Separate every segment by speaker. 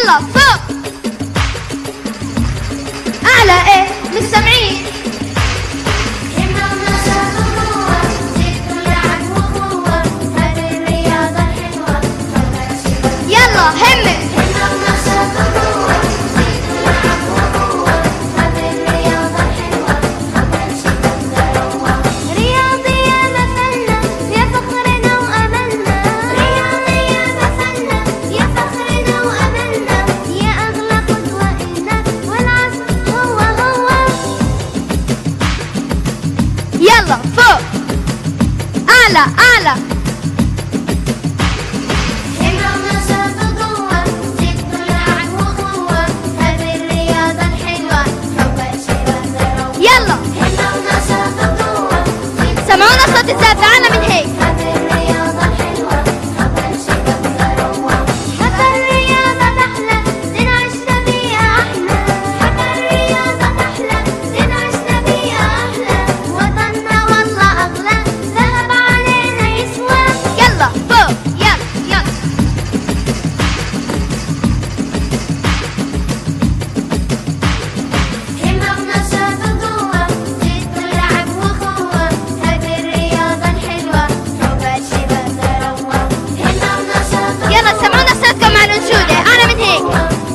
Speaker 1: يلا فوق أعلى إيه مش سامعين.
Speaker 2: همة ونشاط وقوة جد ولعب وقوة هذه الرياضة الحلوة حبها شباب.
Speaker 1: يلا همة
Speaker 2: همة ونشاط وقوة جد ولعب وقوة هذه الرياضة الحلوة حبها شباب ثروة. رياضي يا مثلنا يا فخرنا وأملنا. رياضي يا مثلنا يا فخرنا وأملنا. يا أغلى قدوة إلنا والعصر هو هو.
Speaker 1: يلا فوق أعلى أعلى.
Speaker 2: همة ونشاط وقوة جد ولعب وقوة هذه الرياضة الحلوة حبها شباب ثروة.
Speaker 1: يلا
Speaker 2: همة ونشاط وقوة جد
Speaker 1: سمعونا صوت الزافة أعلى من هيك.
Speaker 2: هذه الرياضة الحلوة حبها شباب ثروة. حتى الرياضة تحلى ننعش بيها أحلى. حتى الرياضة تحلى ننعش بيها أحلى. وطننا والله أغلى ذهب علينا يسوى.
Speaker 1: يلا فوق يلا يلا.
Speaker 2: همة ونشاط وقوة جد ولعب وقوة هذه الرياضة الحلوة حبها شباب ثروة. همة ونشاط
Speaker 1: يلا سمعونا صوتكم مع الأنشودة أعلى من هيك.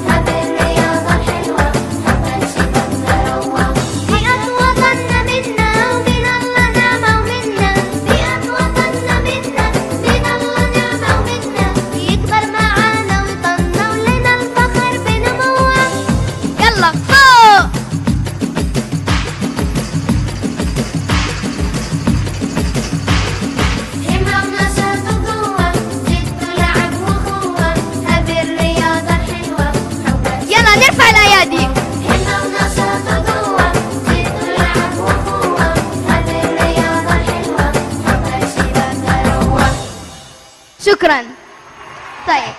Speaker 2: هذه الرياضة الحلوة حبها شباب ثروة. بيئة وطننا منا ومن الله نعمة ومنا. بيئة وطننا منا من الله نعمة ومنا. يكبر معانا وطننا ولنا الفخر بنموه.
Speaker 1: يلا فوق
Speaker 2: همة ونشاط وقوة جد ولعب وقوة هذه الرياضة الحلوة حبها.
Speaker 1: يلا نرفع الأيادي.
Speaker 2: همة ونشاط وقوة جد ولعب وقوة هذه الرياضة الحلوة حبها شباب ثروة.
Speaker 1: شكرا. طيب